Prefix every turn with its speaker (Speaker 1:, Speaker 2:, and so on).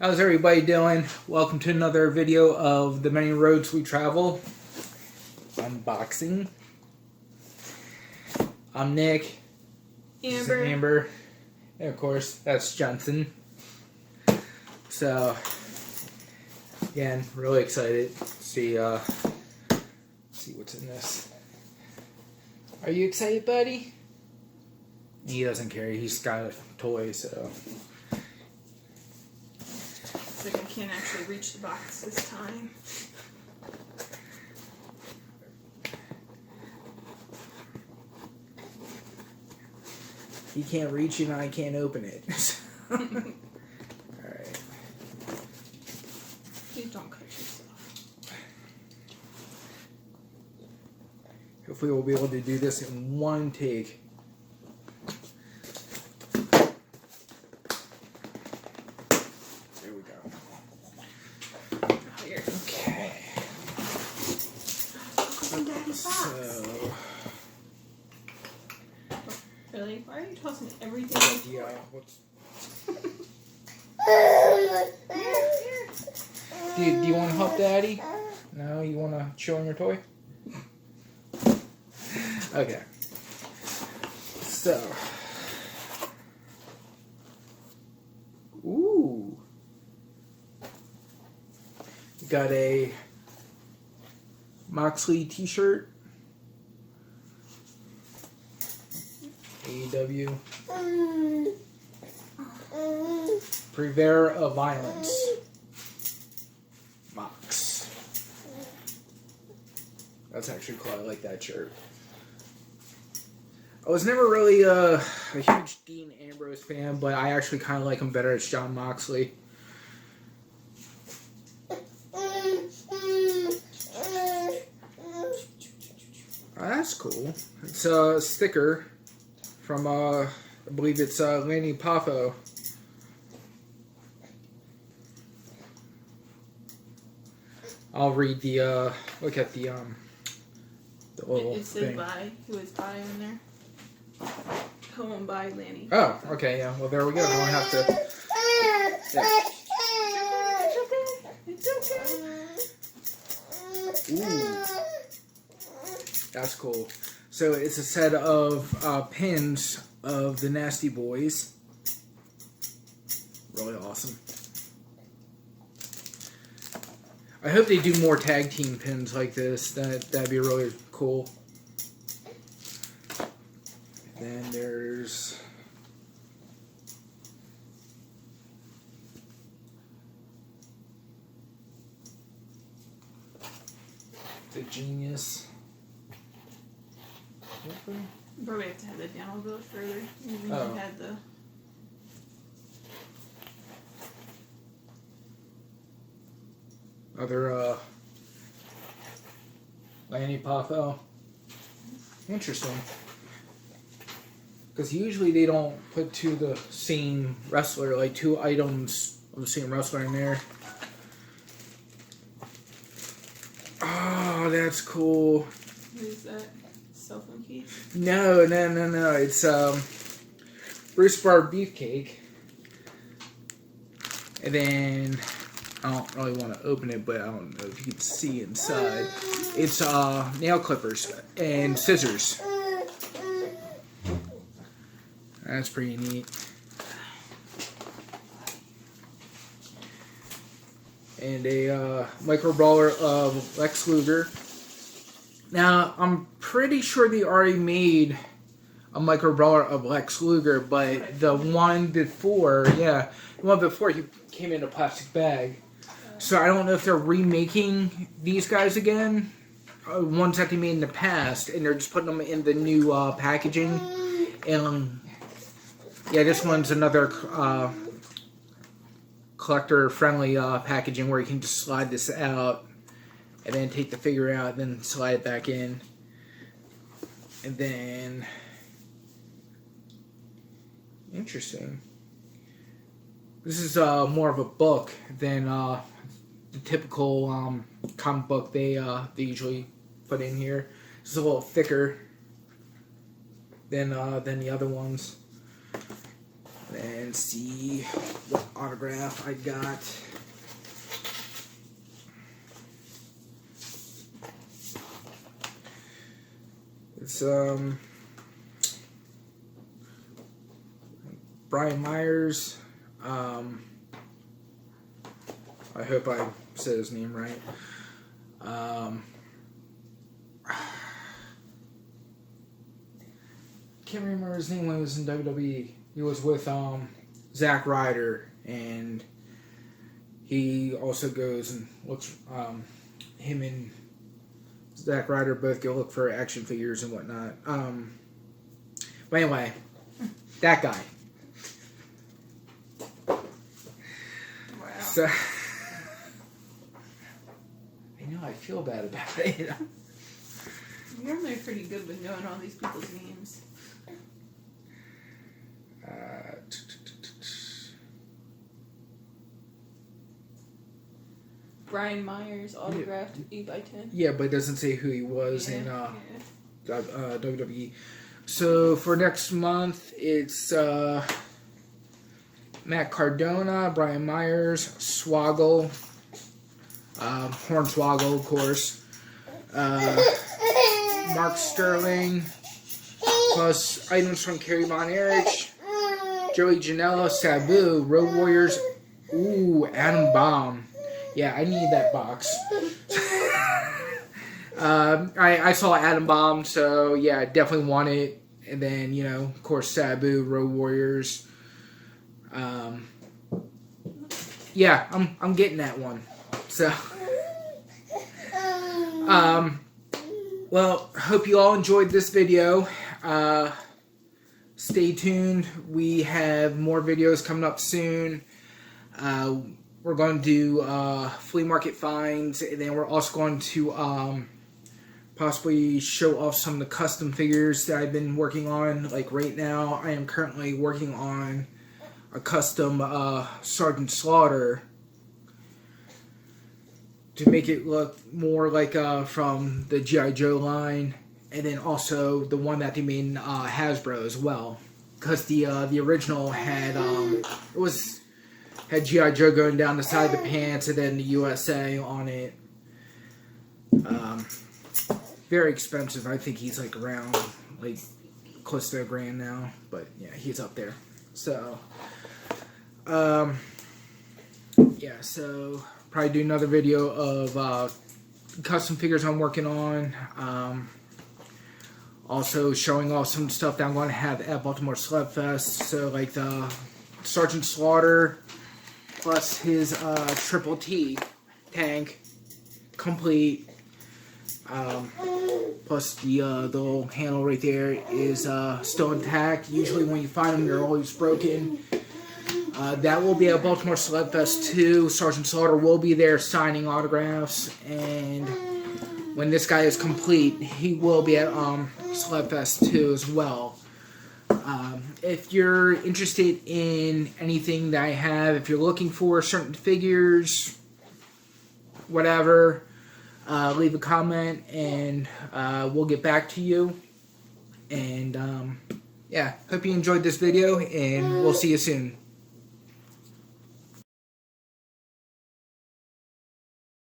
Speaker 1: How's everybody doing? Welcome to another video of The Many Roads We Travel. Unboxing. I'm Nick.
Speaker 2: Amber.
Speaker 1: And of course, that's Johnson. So, again, really excited to see what's in this. Are you excited, buddy? He doesn't care. He's got a toy, so...
Speaker 2: It's like I can't actually reach the box this time.
Speaker 1: He can't reach it and I can't open it. Alright.
Speaker 2: Please don't cut yourself.
Speaker 1: Hopefully we'll be able to do this in one take. There we go.
Speaker 2: Oh, here.
Speaker 1: Okay.
Speaker 2: Open Daddy's box.
Speaker 1: So,
Speaker 2: Really? Why are you tossing everything?
Speaker 1: yeah, what's... Do you want to help Daddy? No? You want to chew on your toy? Okay. So. Ooh. We got a Moxley t-shirt. AEW. Purveyor of Violence. Mox. That's actually cool. I like that shirt. I was never really a huge Dean Ambrose fan, but I actually kind of like him better as Jon Moxley. Oh, that's cool. It's a sticker from, I believe it's Lanny Poffo. I'll read the, look at the little
Speaker 2: It says
Speaker 1: thing.
Speaker 2: buy. Who is buy in there? Come on, buy, Lanny.
Speaker 1: Oh, okay, yeah. Well, there we go. I don't have to... Yeah.
Speaker 2: It's okay.
Speaker 1: Ooh. That's cool. So it's a set of pins of the Nasty Boys. Really awesome. I hope they do more tag team pins like this. That'd be really cool. Then there's the Genius.
Speaker 2: You probably have to have that down a little bit further. You
Speaker 1: Oh.
Speaker 2: had the...
Speaker 1: Other Lanny Poffo. Interesting. Because usually they don't put to the same wrestler, like two items of the same wrestler in there. Oh, that's cool.
Speaker 2: What is that? Cell phone case?
Speaker 1: No. It's Bruce Bar Beefcake. And then I don't really want to open it, but I don't know if you can see inside. It's nail clippers and scissors. That's pretty neat. And a micro brawler of Lex Luger. Now, I'm pretty sure they already made a micro brawler of Lex Luger, but the one before, he came in a plastic bag. So I don't know if they're remaking these guys again, ones that they made in the past, and they're just putting them in the new packaging. And yeah, this one's another collector-friendly packaging where you can just slide this out and then take the figure out and then slide it back in. And then... Interesting. This is more of a book than the typical comic book they usually put in here. It's a little thicker than the other ones. and see what autograph I got. It's Brian Myers. I hope I said his name right. Can't remember his name when he was in WWE. He was with Zack Ryder, and he also goes and looks. Him and Zack Ryder both go look for action figures and whatnot. But anyway, that guy.
Speaker 2: Wow.
Speaker 1: So I know I feel bad about it.
Speaker 2: You're normally pretty good with knowing all these people's names. Brian Myers, autographed 8x10.
Speaker 1: Yeah, but it doesn't say who he was in WWE. So for next month, it's Matt Cardona, Brian Myers, Swoggle, Hornswoggle, of course, Mark Sterling, plus items from Kerry Von Erich, Joey Janela, Sabu, Road Warriors, ooh, Adam Bomb. Yeah, I need that box. I saw Adam Bomb, so yeah, I definitely want it. And then, you know, of course, Sabu, Road Warriors. Yeah, I'm getting that one. So, well, hope you all enjoyed this video. Stay tuned. We have more videos coming up soon. We're going to do flea market finds, and then we're also going to possibly show off some of the custom figures that I've been working on. Like right now, I am currently working on a custom Sergeant Slaughter to make it look more like from the G.I. Joe line, and then also the one that they made in Hasbro as well, because the original had had G.I. Joe going down the side of the pants and then the USA on it. Very expensive. I think he's like around like close to $1,000 now, but yeah, he's up there. So yeah, so probably do another video of custom figures I'm working on. Also showing off some stuff that I'm going to have at Baltimore Slugfest. So like the Sergeant Slaughter plus his Triple T tank complete. Plus the little handle right there is still intact. Usually when you find them, they're always broken. That will be at Baltimore Slugfest 2. Sergeant Slaughter will be there signing autographs, and when this guy is complete, he will be at Slugfest 2 as well. If you're interested in anything that I have, if you're looking for certain figures, whatever, leave a comment and we'll get back to you. And yeah, hope you enjoyed this video, and we'll see you soon.